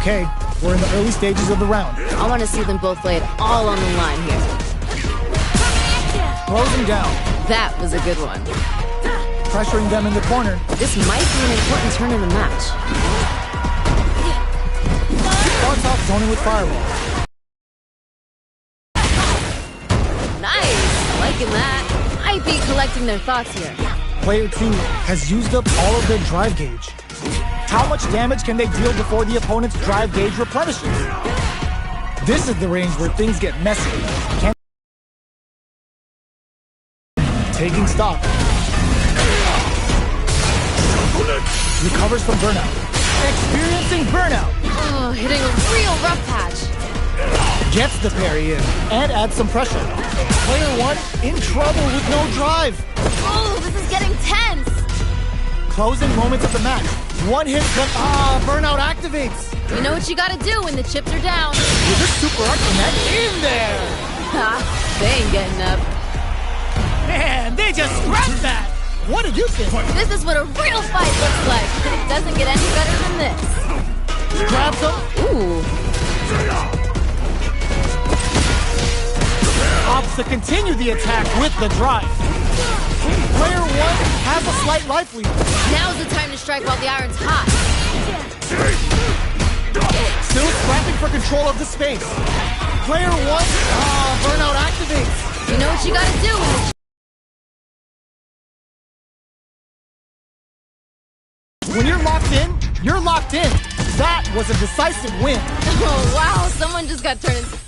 Okay, we're in the early stages of the round. I want to see them both lay it all on the line here. Throws him down. That was a good one. Pressuring them in the corner. This might be an important turn in the match. Starts off zoning with fireball. Nice! Liking that. Might be collecting their thoughts here. Player 2 has used up all of their drive gauge. How much damage can they deal before the opponent's drive gauge replenishes? This is the range where things get messy. Taking stock. Recovers from burnout. Experiencing burnout. Oh, hitting a real rough patch. Gets the parry in and adds some pressure. Player 1 in trouble with no drive. Oh, this is getting tense. Closing moments of the match. One hit, but burnout activates. You know what you gotta do when the chips are down. With a super connect in there. Ha, they ain't getting up. Man, they just scratched that. What did you think? This is what a real fight looks like. It doesn't get any better than this. Grabs him. Ooh. Opts to continue the attack with the drive. Player 1 has a slight life lead. Now's the time to strike while the iron's hot. Still scrapping for control of the space. Player 1, burnout activates. You know what you gotta do when the When you're locked in, you're locked in. That was a decisive win. Oh, wow, someone just got turned into...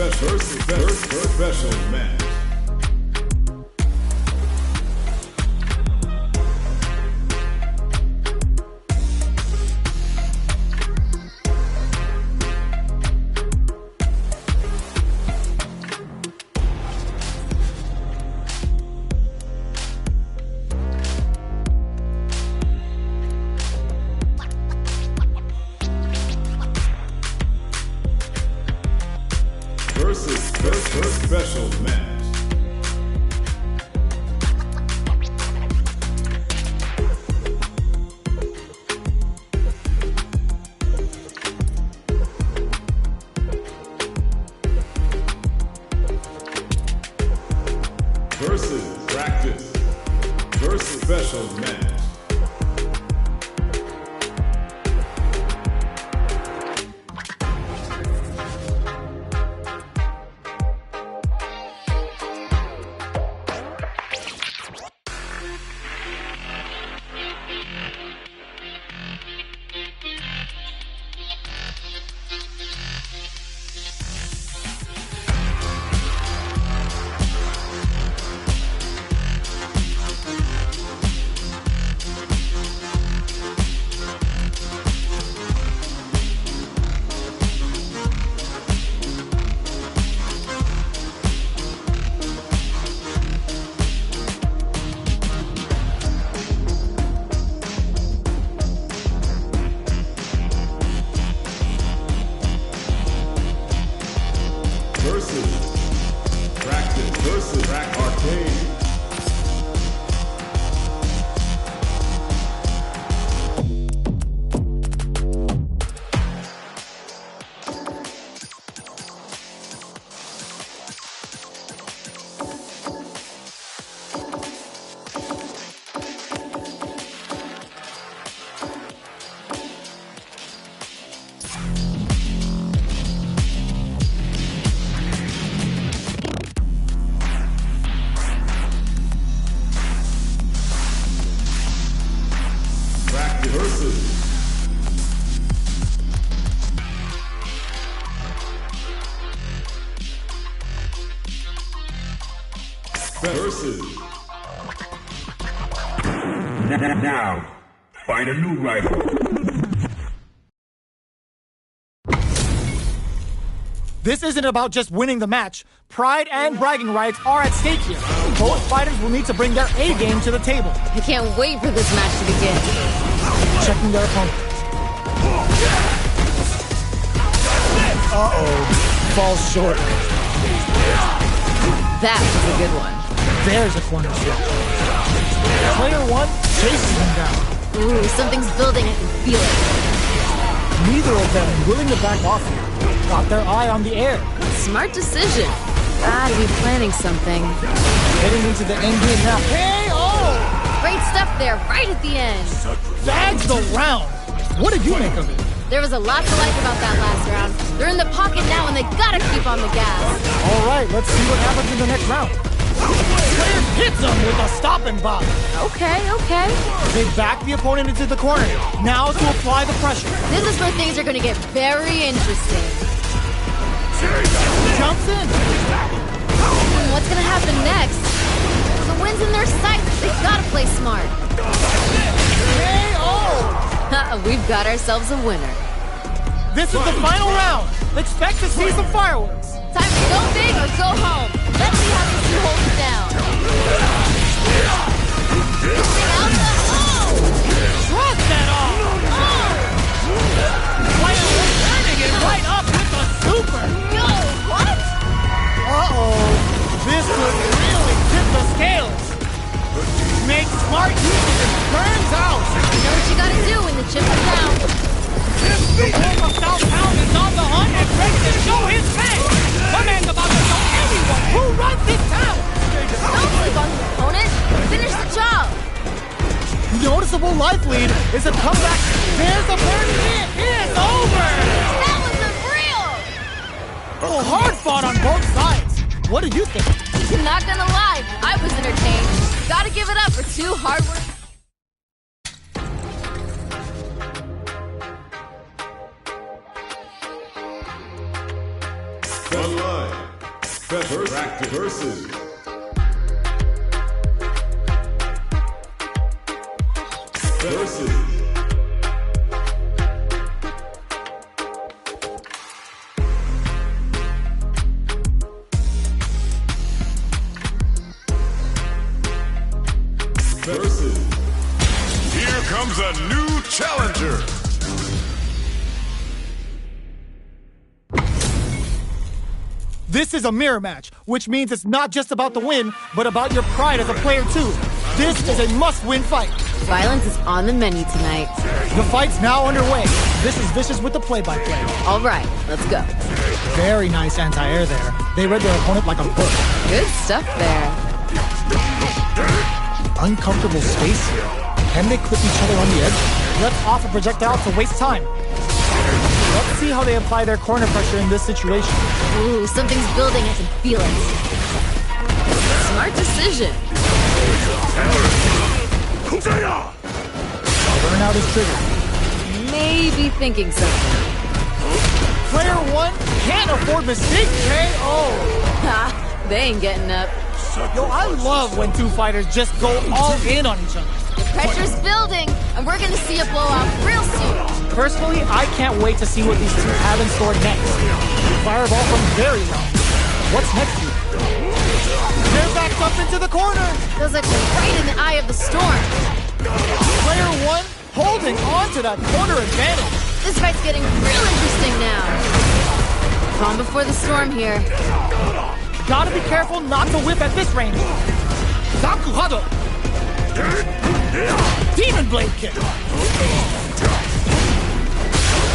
Special match. Special match. Versus practice. Versus special match. Practice versus. Versus. Now, find a new rival. This isn't about just winning the match. Pride and bragging rights are at stake here. Both fighters will need to bring their A game to the table. I can't wait for this match to begin. Checking their opponent. Uh-oh. Falls short. That was a good one. There's a corner shot. Player one chases him down. Ooh, something's building. I can feel it. Neither of them willing to back off here. Got their eye on the air. Smart decision. Gotta be planning something. Heading into the end game now. KO! Great stuff there, right at the end. Bags the round. What did you make of it? There was a lot to like about that last round. They're in the pocket now and they gotta keep on the gas. All right, let's see what happens in the next round. Player hits him with a stop and bop. Okay. They back the opponent into the corner. Now to apply the pressure. This is where things are gonna get very interesting. Jumps in. What's gonna happen next? The win's in their sights. They gotta play smart. KO! We've got ourselves a winner. This is the final round. Expect to see some fireworks. Time to go big or go home. Let's see how these two hold it down. Out the hole! Cross that off! Player was turning it right up with the super! Yo, what? Uh-oh. This could really tip the scales. Make smart use of it. Burns out. You know what you gotta do when the chip is down. The Wolf of Southtown is on the hunt and ready to show his face. My man's about to show anyone who runs this town. Don't sleep on the opponent. Finish the job. Noticeable life lead is a comeback. There's a burning hit. It's over. That was unreal. Oh, hard fought on both sides. What did you think? Not gonna lie, I was entertained. Gotta give it up for two hard work. Online. Practice versus. Versus. Versus. Here comes a new challenger. This is a mirror match, which means it's not just about the win, but about your pride as a player too. This is a must-win fight. Violence is on the menu tonight. The fight's now underway. This is Vicious with the play-by-play. All right, let's go. Very nice anti-air there. They read their opponent like a book. Good stuff there. Uncomfortable space here. Can they clip each other on the edge? Let's off a projectile to waste time. Let's see how they apply their corner pressure in this situation. Ooh, something's building. I can feel it. Smart decision. Burnout is triggered. Maybe thinking something. Player one can't afford mistake KO. Ha, they ain't getting up. Yo, I love when two fighters just go all in on each other. The pressure's building, and we're gonna see a blowout real soon. Personally, I can't wait to see what these two have in store next. Fireball from very low. What's next here? They're backed up into the corner. Feels like we're right in the eye of the storm. Player one holding on to that corner advantage. This fight's getting real interesting now. Calm before the storm here. Gotta be careful not to whip at this range. Zakuhado. Demon Blade kick. Come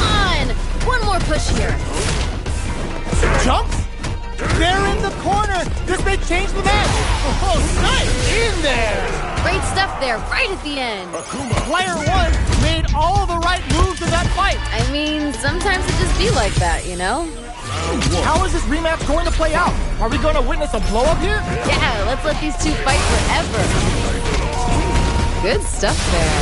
on! One more push here. Jumps. They're in the corner. This may change the match. Oh, nice in there. Great stuff there, right at the end. Player one made all the right moves in that fight. I mean, Sometimes it just be like that, you know? How is this rematch going to play out? Are we going to witness a blow-up here? Yeah, let's let these two fight forever. Good stuff there.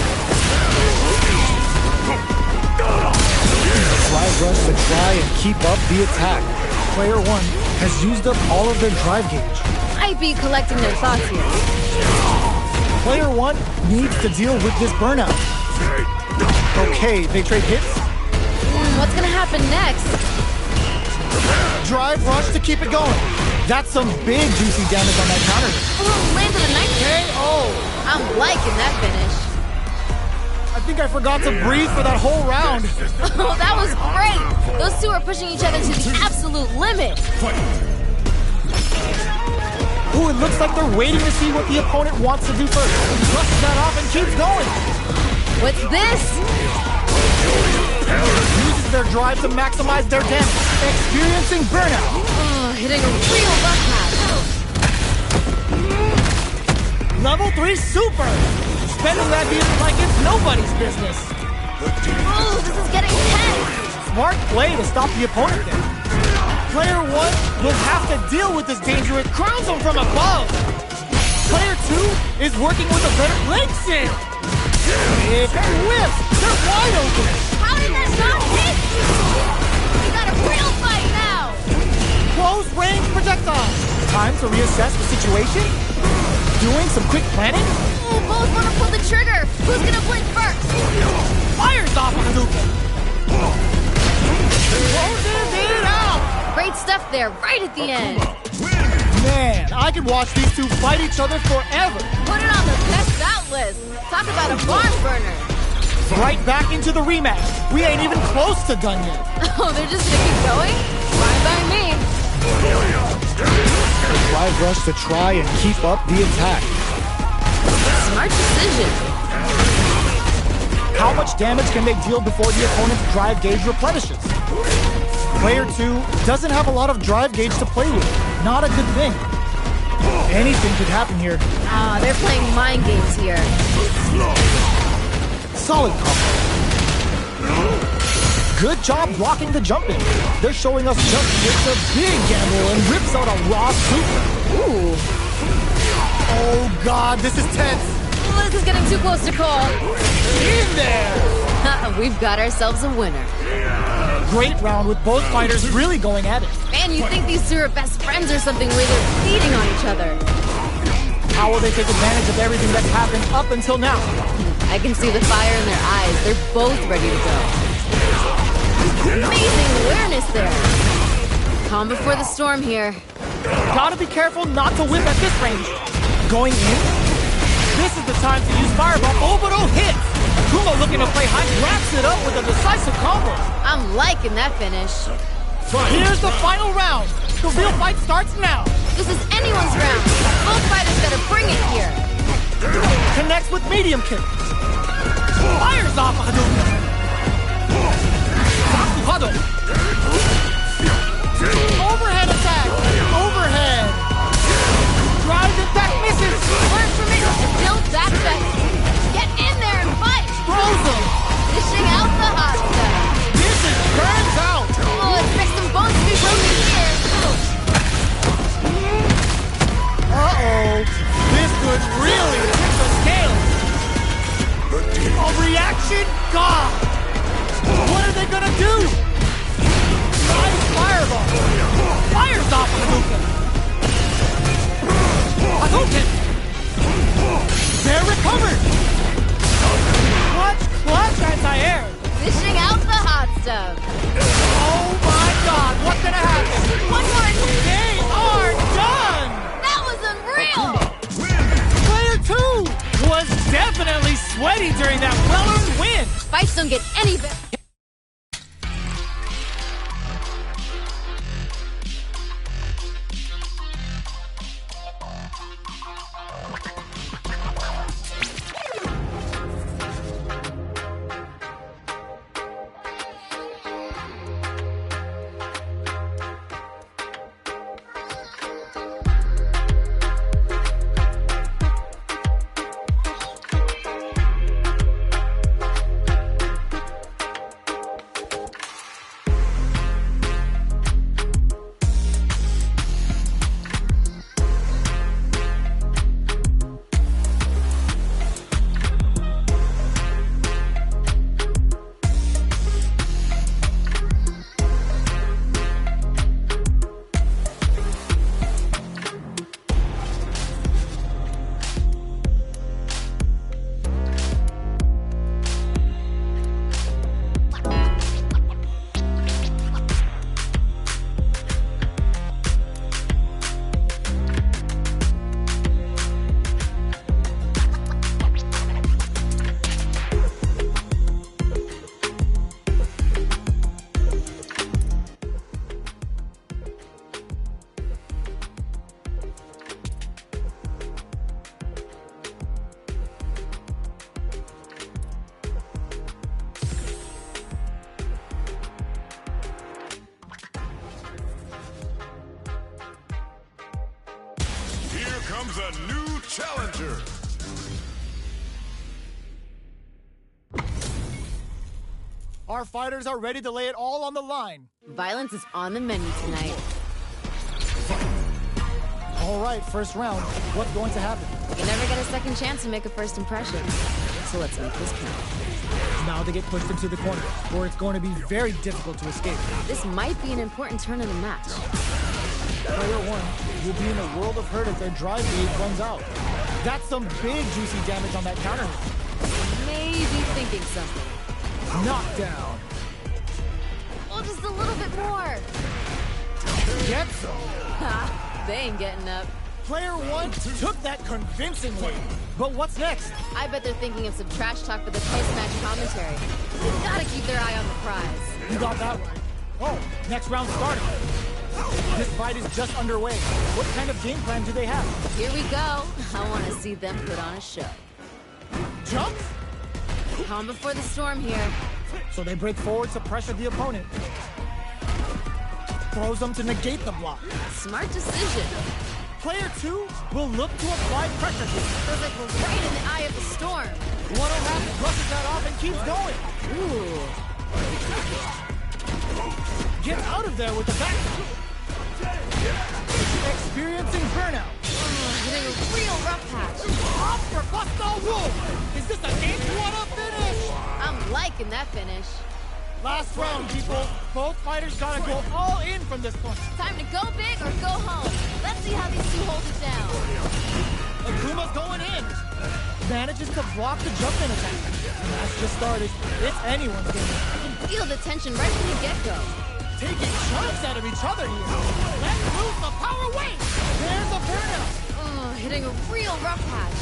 Drive rush to try and keep up the attack. Player 1 has used up all of their drive gauge. Might be collecting their thoughts here. Player 1 needs to deal with this burnout. Okay, they trade hits. What's gonna happen next? Drive rush to keep it going. That's some big juicy damage on that counter hit. Oh, landed a nice KO! I'm liking that finish. I think I forgot to breathe for that whole round. Oh, that was great! Those two are pushing each other to the absolute limit. Ooh, it looks like they're waiting to see what the opponent wants to do first. Brushes that off and keeps going. What's this? Uses their drive to maximize their damage. Experiencing burnout. Oh, hitting a real butt pass. Level 3 super. Spending that heat like it's nobody's business. Oh, this is getting tense. Smart play to stop the opponent there. Player 1 will have to deal with this dangerous crowns him from above. Player 2 is working with a better leg sit. Big whiffs. They're wide open. How did that not hit? We got a real fight now. Close range projectile. Time to reassess the situation. Doing some quick planning. Oh, both want to pull the trigger. Who's gonna blink first? Fires off Hadouken. Closes it out. Great stuff there, right at the end. Man, I could watch these two fight each other forever. Put it on the best out list. Talk about a barn burner. Right back into the rematch. We ain't even close to done yet. Oh, they're just gonna keep going? Fine by me. Drive rush to try and keep up the attack. Smart decision. How much damage can they deal before the opponent's drive gauge replenishes? Player 2 doesn't have a lot of drive gauge to play with. Not a good thing. Anything could happen here. Ah, they're playing mind games here. Solid combo. Good job blocking the jump in. They're showing us just takes a big gamble and rips out a raw super. Ooh. Oh God, this is tense. This is getting too close to call. In there. We've got ourselves a winner. Great round with both fighters really going at it. Man, you think these two are best friends or something where they're feeding on each other. How will they take advantage of everything that's happened up until now? I can see the fire in their eyes. They're both ready to go. Amazing awareness there. Calm before the storm here. Gotta be careful not to whip at this range. Going in? This is the time to use Fireball. Oh, but oh, hit! Akuma looking to play high, wraps it up with a decisive combo. I'm liking that finish. Here's the final round. The real fight starts now. This is anyone's round. Both fighters gotta bring it here. Connects with medium kick. Fires off Hadouken. Sakuhado. Overhead attack. Overhead. Drive attack misses. Learn from it. Build back better. Get in there and fight. Throws him. Dishing out the hot stuff. This is burns out. Oh, expect some bones to be broken here. Uh-oh. This could really tip the scales. A reaction? God. What are they gonna do? Nice fireball. Fires off Hadouken. Hadouken. They're recovered. Clutch anti-air. Dishing out the hot stuff. Oh my God, what's gonna happen? One more. They are done. That was unreal. Player 2 was definitely sweaty during that well-earned win. Fights don't get any better. comes a new challenger. Our fighters are ready to lay it all on the line. Violence is on the menu tonight. All right, first round. What's going to happen? You never get a second chance to make a first impression. So let's make this count. Now they get pushed into the corner, where it's going to be very difficult to escape. This might be an important turn in the match. Player 1 will be in a world of hurt if their drive gauge runs out. That's some big juicy damage on that counter hit. Maybe thinking something. Knockdown. Oh, just a little bit more. Get some. Ha, they ain't getting up. Player 1 took that convincingly. But what's next? I bet they're thinking of some trash talk for the post-match commentary. They've gotta keep their eye on the prize. You got that right. Oh, next round started. This fight is just underway. What kind of game plan do they have? Here we go. I want to see them put on a show. Jumps? Calm before the storm here. So they break forward to pressure the opponent. Throws them to negate the block. Smart decision. Player 2 will look to apply pressure here. Feels like we're right in the eye of the storm. What'll happen? Brushes that off and keeps going. Ooh. Get out of there with the back. Experiencing burnout. Getting a real rough patch. Off for Busto Wolf. Is this a game? What a finish! I'm liking that finish. Last round, people. Both fighters gotta go all in from this point. Time to go big or go home. Let's see how these two hold it down. Akuma's going in. Manages to block the jump-in attack. The match just started. It's anyone's game. I can feel the tension right from the get-go. Taking chunks out of each other here. Let's move the power weight. There's a burnout. Hitting a real rough patch.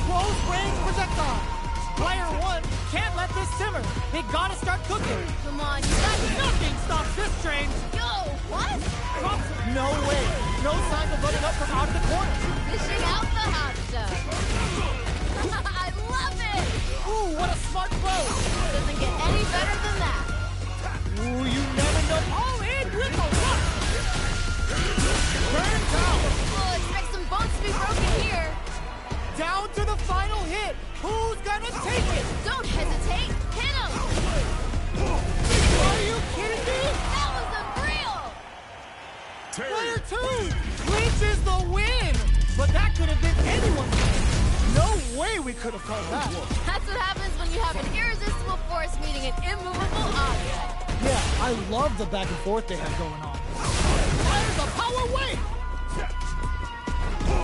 Close range projectile. Player 1 can't let this simmer. They gotta start cooking. Come on, you got it. Nothing stops this train. Yo, what? No way. No signs of letting up from out of the corner. Fishing out the hot stuff. I love it. Ooh, what a smart throw. Doesn't get any better than that. Ooh, you never know. All in with a rush. Burn down. Oh, expect some bones to be broken here. Down to the final hit. Who's gonna take it? Don't hesitate. Hit him. Are you kidding me? That was unreal. Player 2 clinches the win. But that could have been anyone's win. No way we could have called that. That's what happens when you have an irresistible force meeting an immovable object. Yeah, I love the back and forth they have going on. Fires the power weight.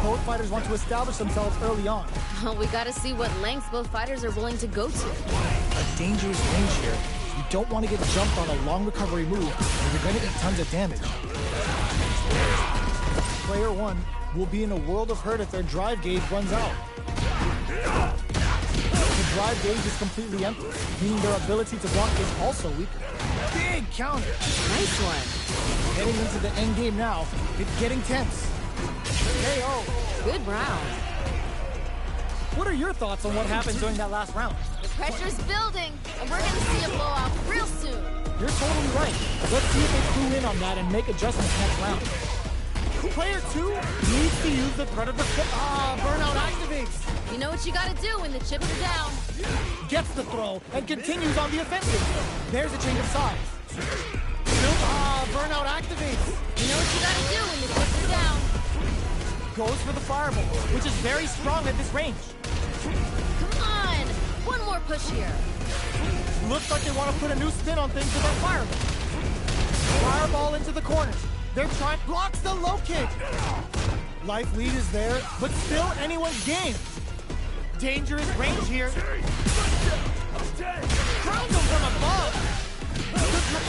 Both fighters want to establish themselves early on. Well, we gotta see what lengths both fighters are willing to go to. A dangerous range here. You don't want to get jumped on a long recovery move, or you're going to eat tons of damage. Player 1 will be in a world of hurt if their drive gauge runs out. The drive gauge is completely empty, meaning their ability to block is also weaker. Big counter. Nice one. Heading into the end game now, it's getting tense. KO. Good round. What are your thoughts on what happened during that last round? The pressure's building, and we're gonna see a blowout real soon. You're totally right. Let's see if they clue in on that and make adjustments next round. Player 2 needs to use the threat of the burnout activates. You know what you gotta do when the chips are down. Gets the throw and continues on the offensive. There's a change of size. Burnout activates. You know what you gotta do when the chips are down. Goes for the fireball, which is very strong at this range. Come on! One more push here. Looks like they want to put a new spin on things with their fireball. Fireball into the corner. They're trying, blocks the low kick. Life lead is there, but still anyone's game. Dangerous range here. Crowns them from above.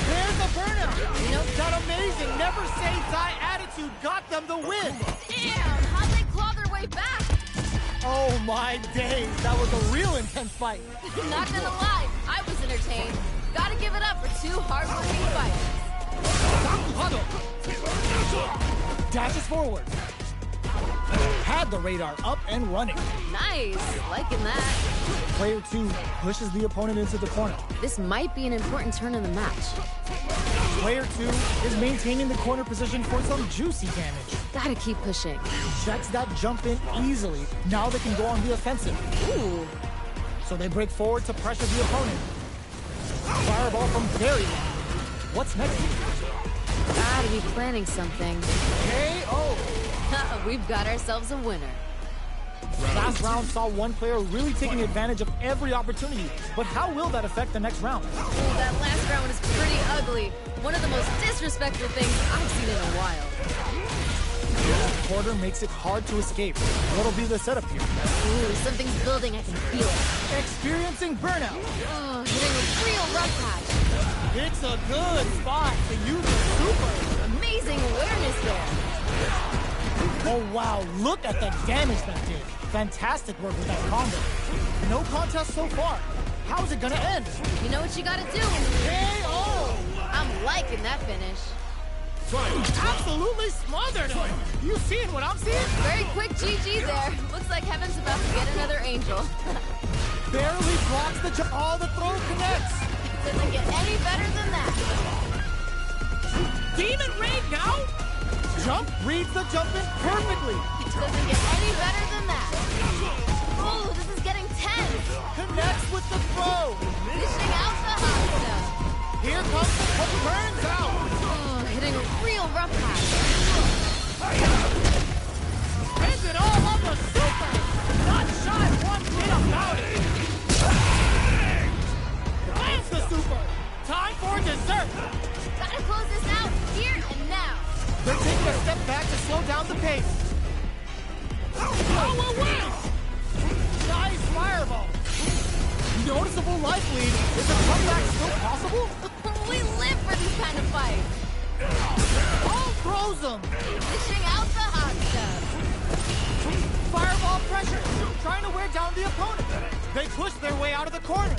There's the burnout. You know, That amazing never say die attitude got them the win. damn! How'd they claw their way back? Oh my days, that was a real intense fight. Not gonna lie, I was entertained. Gotta give it up for two hardworking fighters. Dashes forward. Had the radar up and running. Nice, liking that. Player 2 pushes the opponent into the corner. This might be an important turn in the match. Player 2 is maintaining the corner position for some juicy damage. Gotta keep pushing. Checks that jump in easily. Now they can go on the offensive. Ooh. So they break forward to pressure the opponent. Fireball from very long. What's next? Gotta be planning something. KO! We've got ourselves a winner. Last round saw one player really taking advantage of every opportunity, but how will that affect the next round? Oh, that last round was pretty ugly. One of the most disrespectful things I've seen in a while. The quarter makes it hard to escape. What'll be the setup here? Ooh, something's building, I can feel it. Experiencing burnout. Oh, hitting a real rough patch. It's a good spot to use the super. Amazing awareness there. Oh wow, look at the damage that did. Fantastic work with that combo. No contest so far. How's it gonna end? You know what you gotta do. KO! I'm liking that finish. Absolutely smothered him! You seeing what I'm seeing? Very quick GG there. Looks like Heaven's about to get another angel. Barely blocks the jump. Oh, the throw connects! Doesn't get any better than that. Demon Raid now? Jump reads the jump in perfectly. Doesn't get any better than that. Oh, this is getting tense. Connects with the throw. Dishing out the hot stuff. Here comes the hook, burns out. Oh, hitting a real rough patch. Spends it all on the super. Not shy one bit about it. Lands the super. Time for dessert. Gotta close this out here and now. They're taking a step back to slow down the pace. Oh, away! Nice fireball. Noticeable life lead. Is the comeback still possible? We live for these kind of fights. All throws them. Dishing out the hot stuff. Fireball pressure. Trying to wear down the opponent. They push their way out of the corner.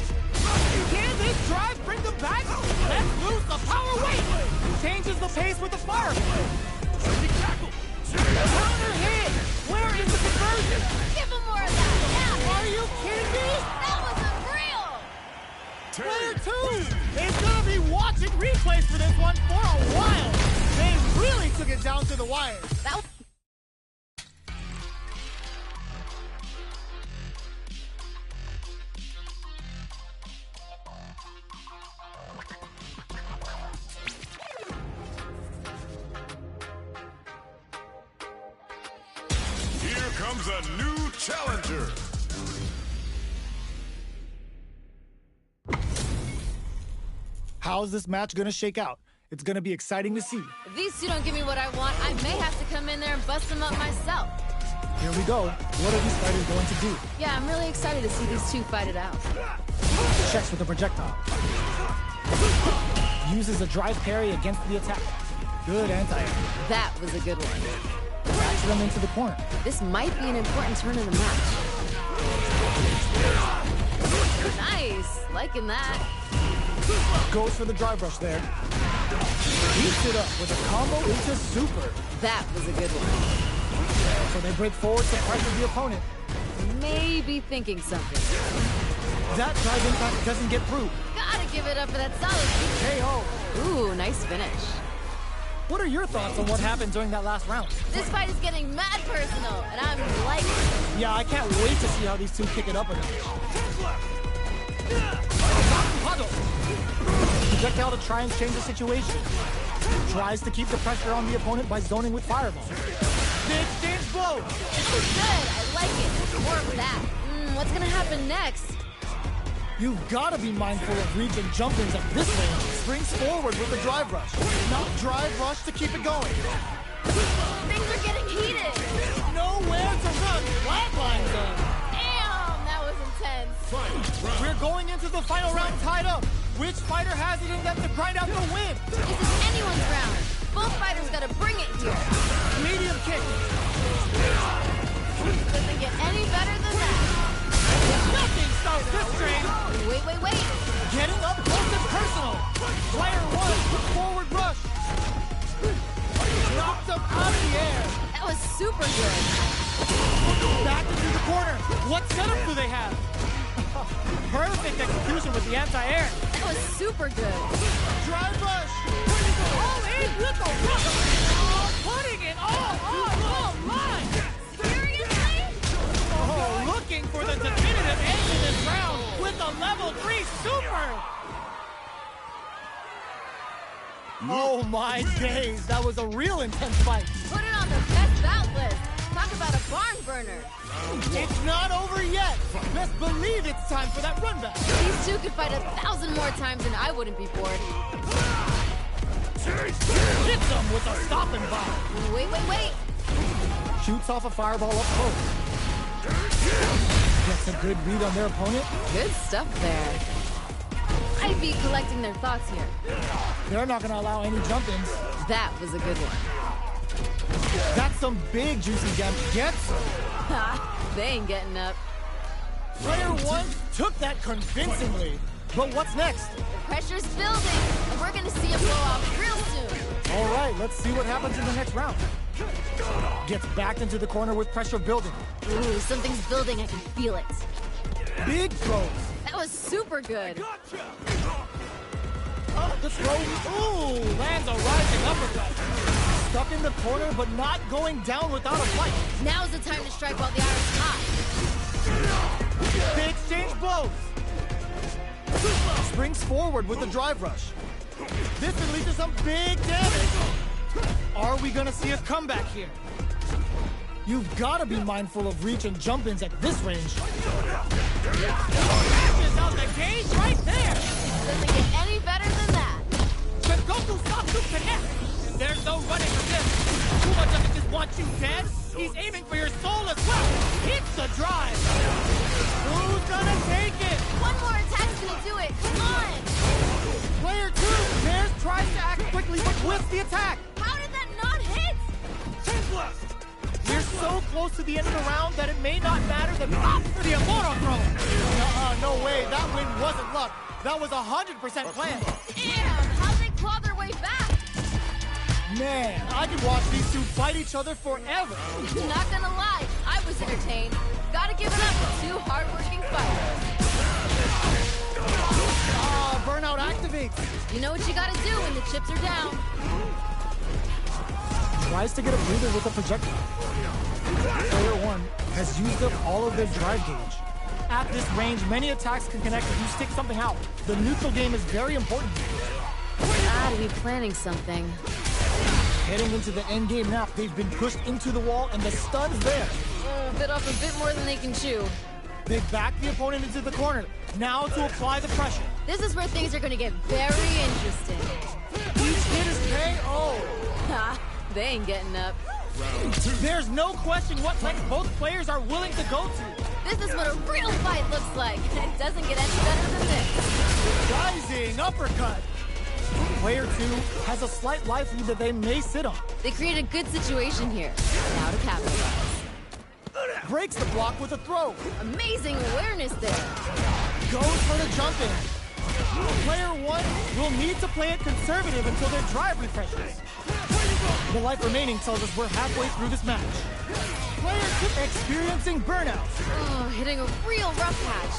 Can this drive bring them back? Let's lose the power weight. Changes the pace with the fireball. Counter hit. Where is the conversion? Give him more of that. Yeah. Are you kidding me? That was unreal. Player 2 is going to be watching replays for this one for a while. They really took it down to the wire. That was Here comes a new challenger. How's this match going to shake out? It's going to be exciting to see. If these two don't give me what I want, I may have to come in there and bust them up myself. Here we go. What are these fighters going to do? Yeah, I'm really excited to see these two fight it out. Checks with the projectile. Uses a drive parry against the attack. Good anti-air. That was a good one. Backs them into the corner. This might be an important turn in the match. Nice, liking that. Goes for the drive rush there. Beats it up with a combo into super. That was a good one. So they break forward to pressure the opponent. Maybe thinking something. That drive impact doesn't get through. Gotta give it up for that solid KO. Ooh, nice finish. What are your thoughts on what happened during that last round? This fight is getting mad personal, and I'm liking it. Yeah, I can't wait to see how these two kick it up again. Projectile to try and change the situation. Tries to keep the pressure on the opponent by zoning with fireball. Big exchange blow. This is good. I like it. More of that. What's gonna happen next? You've got to be mindful of reach and jump-ins at this range. Springs forward with the drive rush. Not drive rush to keep it going. Things are getting heated. Nowhere to run. Flatline them. Damn, that was intense. We're going into the final round tied up. Which fighter has it in them to grind out the win? This is anyone's round. Both fighters gotta bring it here. Medium kick. Doesn't get any better than that. Nothing stops this train. Wait. Getting up close and personal. Player 1, forward rush. Knocked him out of the air. That was super good. Back into the corner. What setup do they have? Perfect execution with the anti-air. That was super good. Drive rush. All in with the rock. Oh, putting it all on the line. Seriously? Oh, looking for the definitive end in this round with a level 3 super. Oh my days, that was a real intense fight. Put it on the best bout list. Talk about a barn burner. It's not over yet. Best believe it's time for that run back. These two could fight 1,000 more times and I wouldn't be bored. Hits him with a stopping bomb. Wait. Shoots off a fireball up close. Gets a good read on their opponent. Good stuff there. I'd be collecting their thoughts here. They're not going to allow any jump-ins. That was a good one. That's some big juicy gem. Gets him. Ha! They ain't getting up. Player 1 took that convincingly. But what's next? The pressure's building, and we're gonna see a blowout real soon. All right, let's see what happens in the next round. Gets backed into the corner with pressure building. Ooh, something's building. I can feel it. Big throws. That was super good. The throw. Ooh, lands a rising uppercut. Stuck in the corner, but not going down without a fight. Now's the time to strike while the iron's hot. They exchange blows. Springs forward with the drive rush. This can lead to some big damage. Are we gonna see a comeback here? You've gotta be mindful of reach and jump-ins at this range. Catches out the gauge right there. Doesn't get any better than that. But Goku stops to connect. And there's no running from this. Akuma doesn't just want you dead. He's aiming for your soul as well. Hits the drive. Who's gonna take it? One more attack's gonna do it. Come on. Player 2, Bears tries to act quickly but whiffs the attack. How did that not hit? We're so close to the end of the round that it may not matter the pop for the Amoro throw. No way, that win wasn't luck. That was 100% planned. Damn, how'd they claw their way back? Man, I could watch these two fight each other forever. Not gonna lie, I was entertained. Gotta give it up to two hardworking fighters. Burnout activates. You know what you gotta do when the chips are down. Tries to get a breather with a projectile. Player 1 has used up all of their drive gauge. At this range, many attacks can connect if you stick something out. The neutral game is very important. Gotta be planning something. Heading into the end game now, they've been pushed into the wall and the stun's there. Bit off a bit more than they can chew. They back the opponent into the corner. Now to apply the pressure. This is where things are gonna get very interesting. Each hit is KO. Ha! They ain't getting up. There's no question what length both players are willing to go to. This is what a real fight looks like. It doesn't get any better than this. Rising uppercut. Player 2 has a slight life lead that they may sit on. They create a good situation here. Now to capitalize. Breaks the block with a throw. Amazing awareness there. Goes for the jump in. Player 1 will need to play it conservative until their drive refreshes. The life remaining tells us we're halfway through this match. Player 2 experiencing burnout. Oh, hitting a real rough patch.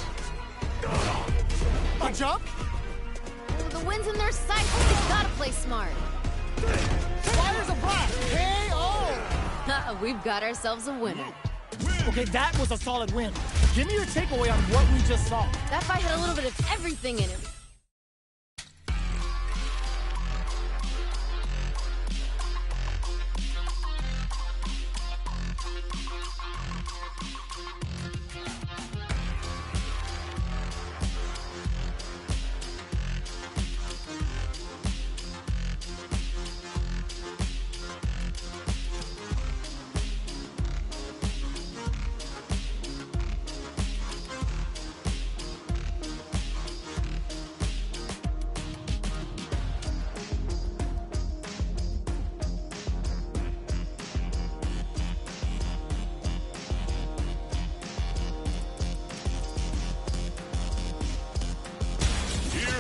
A jump. The wind's in their sights. They gotta play smart. Fires a blast. KO. We've got ourselves a winner. Okay, that was a solid win. Give me your takeaway on what we just saw. That fight had a little bit of everything in it.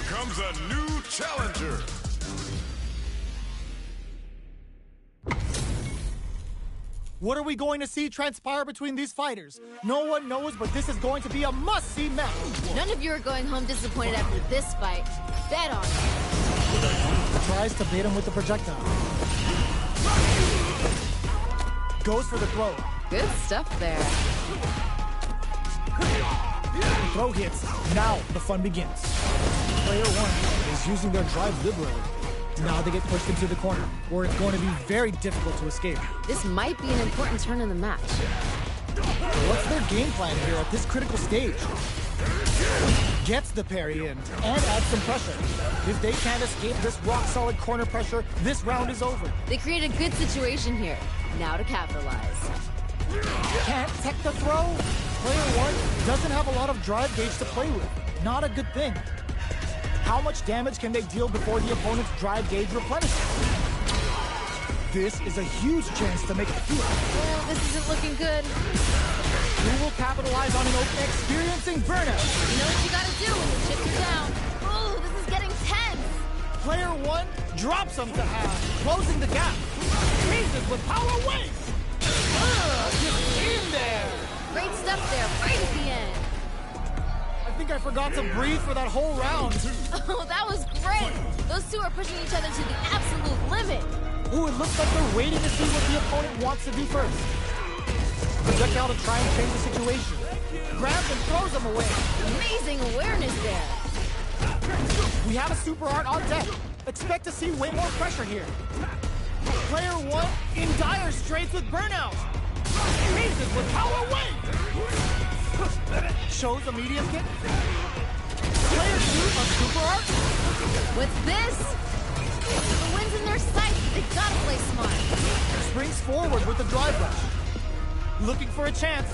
Comes a new challenger. What are we going to see transpire between these fighters? No one knows, but this is going to be a must-see match. None of you are going home disappointed after this fight. Bet on it. Tries to bait him with the projectile. Goes for the throw. Good stuff there. Throw hits. Now the fun begins. Player one is using their drive liberally. Now they get pushed into the corner, where it's going to be very difficult to escape. This might be an important turn in the match. What's their game plan here at this critical stage? Gets the parry in and adds some pressure. If they can't escape this rock-solid corner pressure, this round is over. They create a good situation here. Now to capitalize. Can't tech the throw? Player one doesn't have a lot of drive gauge to play with. Not a good thing. How much damage can they deal before the opponent's drive gauge replenishes? This is a huge chance to make it feel. Well, this isn't looking good. Who will capitalize on an open experiencing burnout? You know what you gotta do when the chips are down. Oh, this is getting tense. Player one drops him to half, closing the gap. Raises with power wave. Just in there. Great stuff there, right at the end. I think I forgot to breathe for that whole round. Oh, that was great. Those two are pushing each other to the absolute limit. Ooh, it looks like they're waiting to see what the opponent wants to do first. Projectile to try and change the situation. Grabs and throws him away. Amazing awareness there. We have a super art on deck. Expect to see way more pressure here. Player one in dire straits with burnout. Raises with power wave. Shows a medium kick. Player two on super art. What's this? The wind's in their sights. They gotta play smart. Springs forward with the drive rush. Looking for a chance.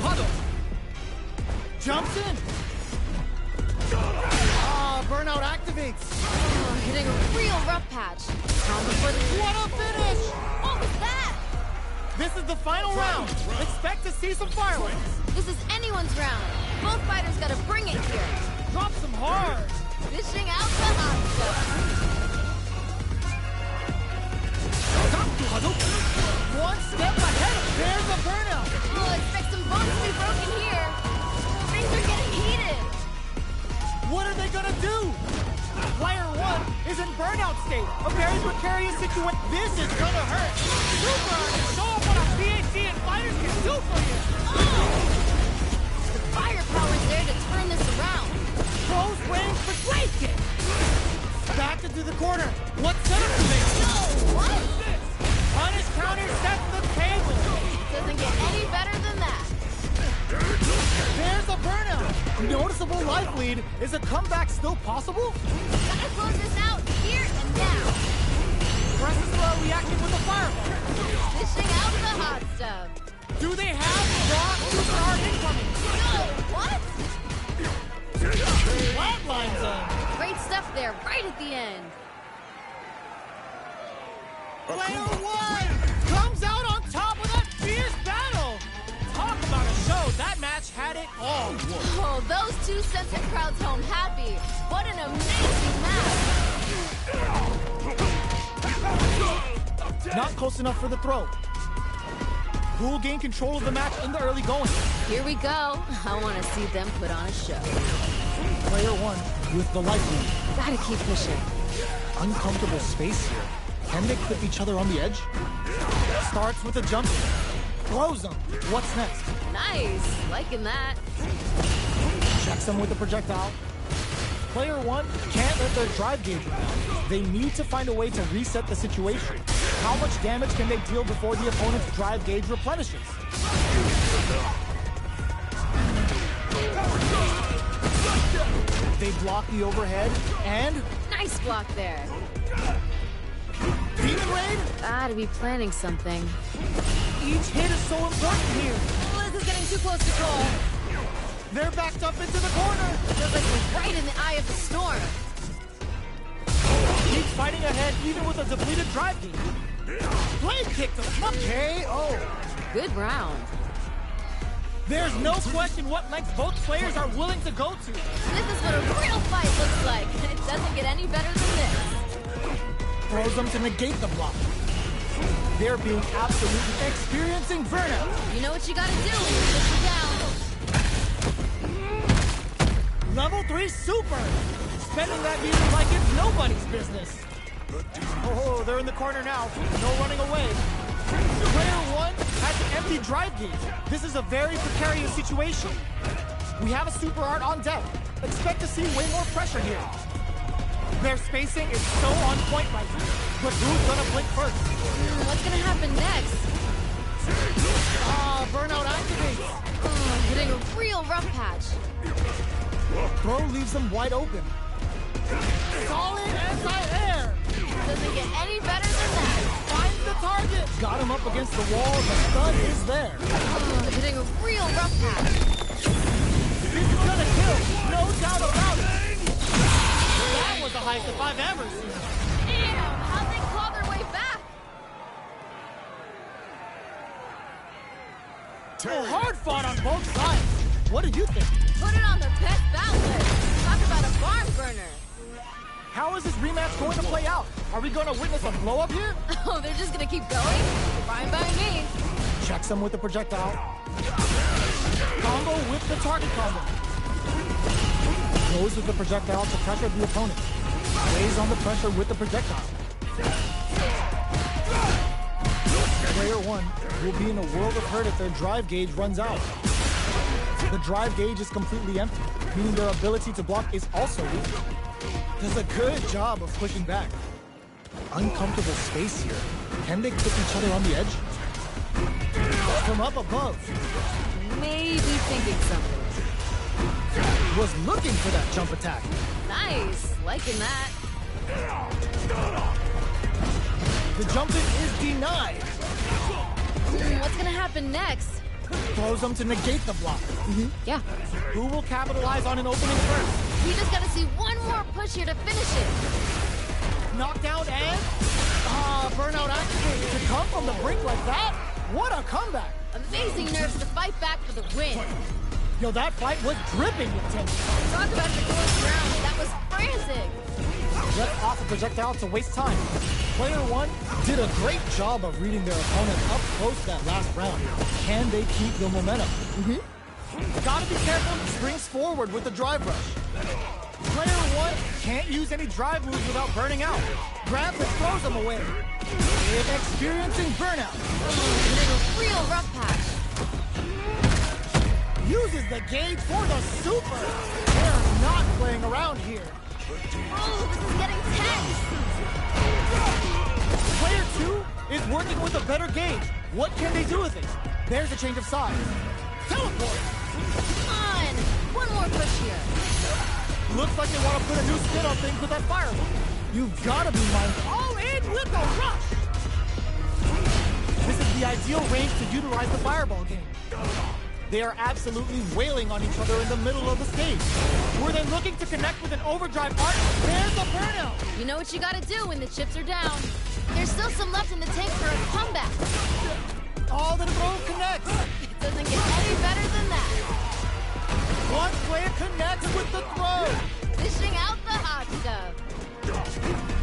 Huddle. Jumps in. Burnout activates. Oh, hitting a real rough patch. Time before the... What a finish! What was that? This is the final round. Expect to see some fireworks. This is anyone's round. Both fighters gotta bring it here. Drops them hard. Dishing out the hot stuff. One step ahead. There's a burnout. We'll expect some bones to be broken here. Things are getting heated. What are they gonna do? Player one is in burnout state. A very precarious situation. This is gonna hurt. Super Art, show off what a PhD and fighters can do for you. The firepower's there to turn this around. Close range for great kick. Back into the corner. What setup to make? No, what? Punish counter sets the table. Doesn't get any better than that. There's a burnout. Noticeable life lead. Is a comeback still possible? Gotta close this out here and now. Presses reacting with the fireball. Dishing out the hot stuff. Do they have raw super art incoming? No, what? Flatlines them. Great stuff there, right at the end. Player one comes out on top with a fierce battle. Talk about a show. That match had it all. Oh, those two sent the crowds home happy. What an amazing match. Not close enough for the throw. Who will gain control of the match in the early going? Here we go. I want to see them put on a show. Player one with the life lead. Gotta keep pushing. Uncomfortable space here. Can they clip each other on the edge? Starts with a jump. Throws them. What's next? Nice. Liking that. Checks them with the projectile. Player one can't let their drive gauge run out. They need to find a way to reset the situation. How much damage can they deal before the opponent's drive gauge replenishes? They block the overhead and... Nice block there. Demon Raid? Gotta be planning something. Each hit is so important here. Liz is getting too close to goal. They're backed up into the corner. Feels like we're right in the eye of the storm. Keeps fighting ahead even with a depleted drive gauge. Blade kick to slump KO. Good round. There's no question what lengths both players are willing to go to. This is what a real fight looks like. It doesn't get any better than this. Throws them to negate the block. They're being absolutely experiencing burnout. You know what you gotta do when you sit down. Level 3 super! Spending that meter like it's nobody's business. Oh, they're in the corner now. No running away. Player 1 has an empty drive gauge. This is a very precarious situation. We have a super art on deck. Expect to see way more pressure here. Their spacing is so on point right here. But who's gonna blink first? What's gonna happen next? Burnout activates. Hitting a real rough patch. Throw leaves them wide open. Solid anti-air. Doesn't get any better than that. Finds the target. Got him up against the wall. The stun is there. Hitting a real rough patch. This is gonna kill. No doubt about it. That was the highest if I've ever seen. Damn, how'd they claw their way back? Hard fought on both sides. What do you think? Put it on their best outlet. Talk about a barn burner. How is this rematch going to play out? Are we going to witness a blow-up here? Oh, they're just gonna keep going? Fine by me. Checks him with the projectile. Combo with the target combo. Goes with the projectile to pressure the opponent. Lays on the pressure with the projectile. Player 1 will be in a world of hurt if their drive gauge runs out. The drive gauge is completely empty, meaning their ability to block is also weak. Does a good job of pushing back. Uncomfortable space here. Can they clip each other on the edge? From up above. Maybe thinking something. Was looking for that jump attack. Nice, liking that. The jump in is denied. What's gonna happen next? Throws them to negate the block. Yeah. Who will capitalize on an opening first? We just gotta see one more push here to finish it. Knockdown and... burnout activated. To come from the brink like that? What a comeback. Amazing nerves to fight back for the win. Yo, that fight was dripping with tension. Talk about the fourth round. That was frantic. Left off a projectile to waste time. Player 1 did a great job of reading their opponent up close that last round. Can they keep the momentum? Gotta be careful. Springs forward with the drive rush. Player 1 can't use any drive moves without burning out. Grabs and throws them away. With experiencing burnout. Hitting a real rough patch. Uses the gauge for the super. They're not playing around here. Oh, this is getting tense. Player 2 is working with a better gauge. What can they do with it? There's a change of size. Teleport. Come on. One more push here. Looks like they want to put a new spin on things with that fireball. You've got to be mindful. All in with the rush. This is the ideal range to utilize the fireball game. They are absolutely wailing on each other in the middle of the stage. Were they looking to connect with an overdrive art? There's a burnout. You know what you gotta do when the chips are down. There's still some left in the tank for a comeback. All the throw connects. It doesn't get any better than that. One player connects with the throw. Dishing out the hot stuff.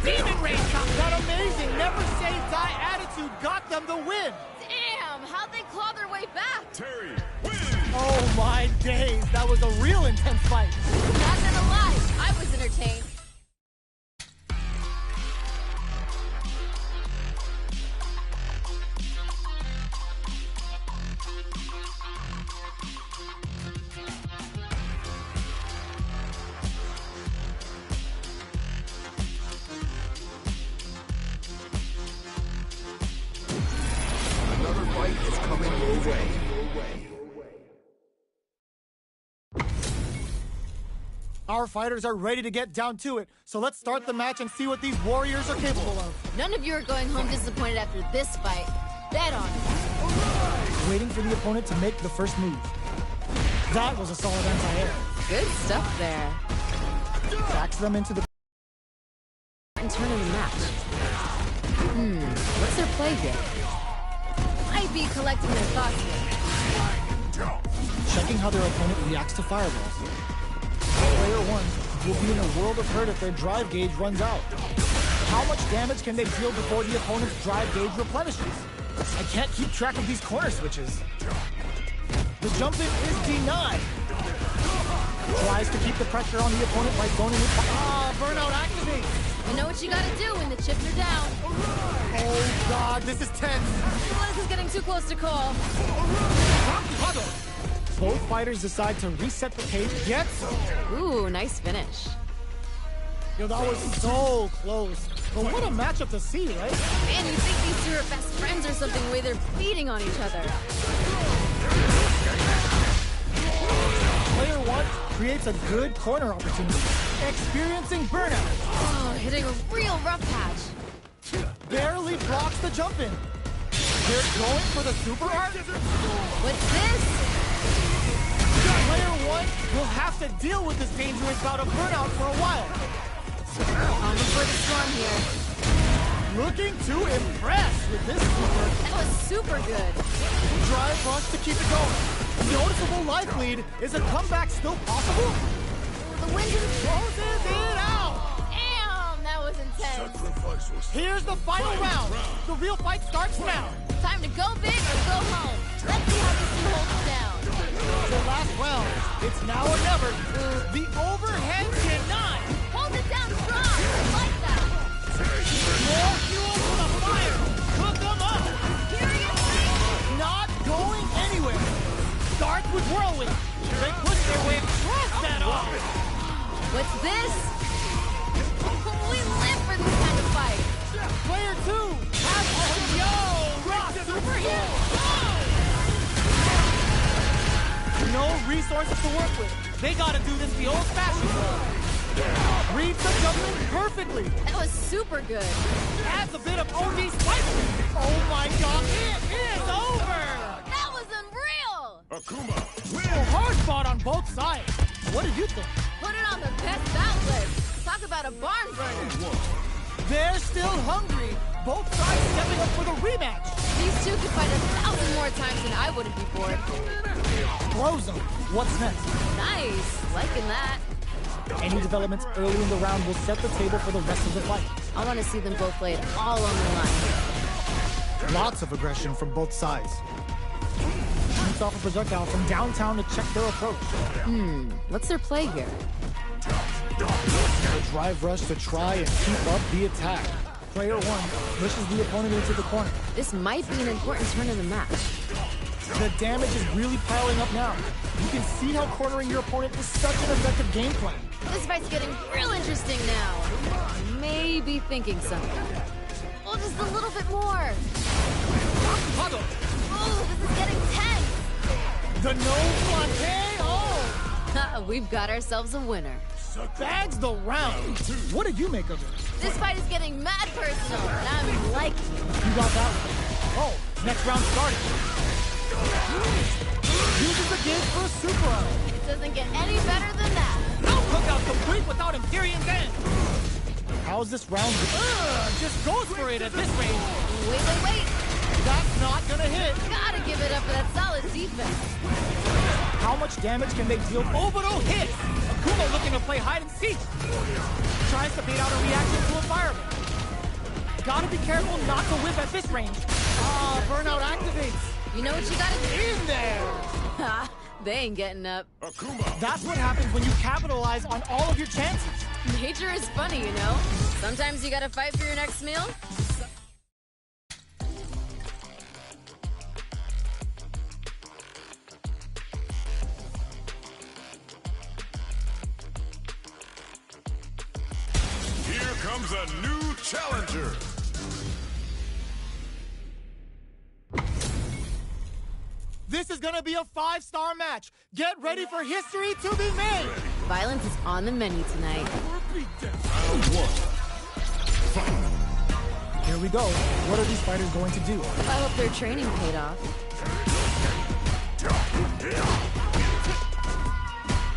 Demon Rain comes out amazing. Never say die attitude got them the win. Damn, how'd they claw their way back? Terry wins. Oh my days, that was a real intense fight. Not gonna lie, I was entertained. Another fight is coming your way. Our fighters are ready to get down to it, so let's start the match and see what these warriors are capable of. None of you are going home disappointed after this fight. Bet on it. Waiting for the opponent to make the first move. That was a solid anti-air. Good stuff there. Backs them into the... And turn in the match. What's their play here? Might be collecting their thoughts here. Checking how their opponent reacts to fireballs. Player 1 will be in a world of hurt if their drive gauge runs out. How much damage can they deal before the opponent's drive gauge replenishes? I can't keep track of these corner switches. The jump in is denied. Tries to keep the pressure on the opponent by zoning it. Burnout activate. You know what you gotta do when the chips are down. Oh God, this is tense. This is getting too close to call. Both fighters decide to reset the pace. Gets. Ooh, nice finish. Yo, that was so close. But what a matchup to see, right? Man, you think these two are best friends or something, the way they're beating on each other. Player one creates a good corner opportunity. Experiencing burnout. Oh, hitting a real rough patch. Barely blocks the jump in. They're going for the super art. What's this? Player one will have to deal with this dangerous bout of burnout for a while. On before the storm here. Looking to impress with this super. That was super good. Drive rush to keep it going. Noticeable life lead. Is a comeback still possible? The wind Closes it out. Damn, that was intense. Here's the final round. The real fight starts now. Time to go big or go home. Let's see how this team holds it down. The last round. It's now or never. The overhead denied. Hold it down strong. I like that. More fuel for the fire. Cook them up. Seriously? Not going anywhere. Starts with whirlwind. They push their way across that off. What's this? We live for this kind of fight. Player two has rock super hit. No resources to work with. They gotta do this the old-fashioned way. Reads the judgment perfectly. That was super good. Adds a bit of OD spice. Oh my God, it is over. That was unreal. Akuma, Real hard fought on both sides. What did you think? Put it on the best outlet. Talk about a barn burner. They're still hungry. Both sides stepping up for the rematch. These two could fight 1,000 more times and I wouldn't be bored. Close them. What's next? Nice. Liking that. Any developments early in the round will set the table for the rest of the fight. I want to see them both lay it all on the line. Lots of aggression from both sides. Shoots off a projectile from downtown to check their approach. What's their play here? A drive rush to try and keep up the attack. Player one pushes the opponent into the corner. This might be an important turn in the match. The damage is really piling up now. You can see how cornering your opponent is such an effective game plan. This fight's getting real interesting now. Maybe thinking something. Oh, just a little bit more. Oh, this is getting tense. The no fronte, oh! We've got ourselves a winner. Bags the round. What did you make of it? This fight is getting mad personal, and I'm liking it. You got that one. Oh, next round started. Uses the gauge for a super art. It doesn't get any better than that. No cookout complete without Imperium's end. How's this round? Just goes for it at this range. Wait. That's not gonna hit. Gotta give it up for that solid defense. How much damage can they deal? Oh, but oh, hit! Akuma looking to play hide and seek. Tries to bait out a reaction to a fireball. Gotta be careful not to whip at this range. Burnout activates. You know what you gotta do? In there! Ha! They ain't getting up. Akuma, That's what happens when you capitalize on all of your chances. Nature is funny, you know? Sometimes you gotta fight for your next meal. here comes a new challenger. This is gonna be a 5-star match. Get ready for history to be made. Violence is on the menu tonight. Here we go. What are these fighters going to do? I hope their training paid off.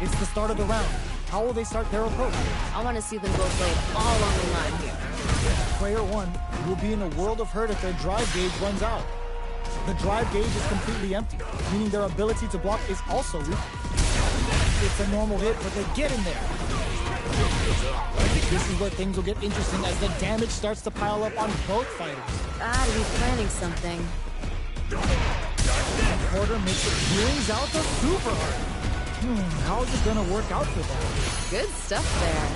It's the start of the round. How will they start their approach? I want to see them both lay it all on the line here. Player one will be in a world of hurt if their drive gauge runs out. The drive gauge is completely empty, meaning their ability to block is also weak. It's a normal hit, but they get in there. I think this is where things will get interesting as the damage starts to pile up on both fighters. Gotta be planning something. Porter makes it brings out the super art. How is it gonna work out for them? Good stuff there.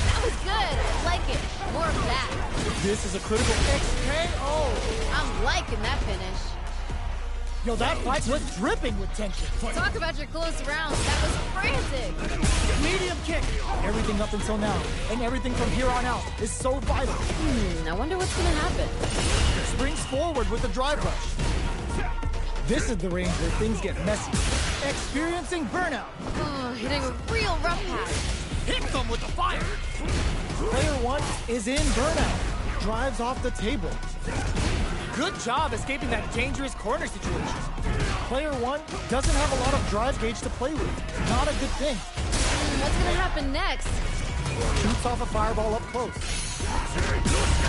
That was good. I like it. More of that. This is a critical XKO. I'm liking that finish. Yo, that fight was dripping with tension. Talk about your close rounds. That was frantic. Medium kick. Everything up until now, and everything from here on out is so vital. I wonder what's gonna happen. Springs forward with the drive rush. This is the range where things get messy. Experiencing burnout. Oh, hitting a real rough patch. Hit them with the fire. Player one is in burnout. Drives off the table. Good job escaping that dangerous corner situation. Player one doesn't have a lot of drive gauge to play with. Not a good thing. What's gonna happen next? Shoots off a fireball up close.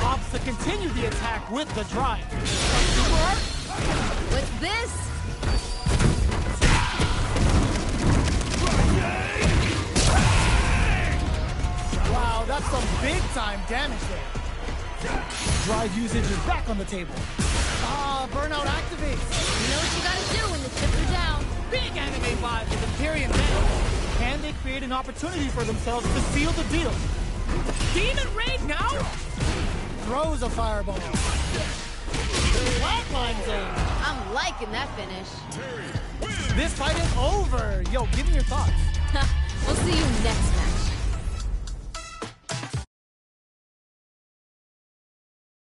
Opts to continue the attack with the drive. What's this? Wow, that's some big time damage there. Drive usage is back on the table. Burnout activates. You know what you gotta do when the chips are down. Big anime vibe with Imperium men. Can they create an opportunity for themselves to seal the deal? Demon Raid now? Throws a fireball. Flatlines him. I'm liking that finish. This fight is over. Yo, give me your thoughts. We'll see you next match.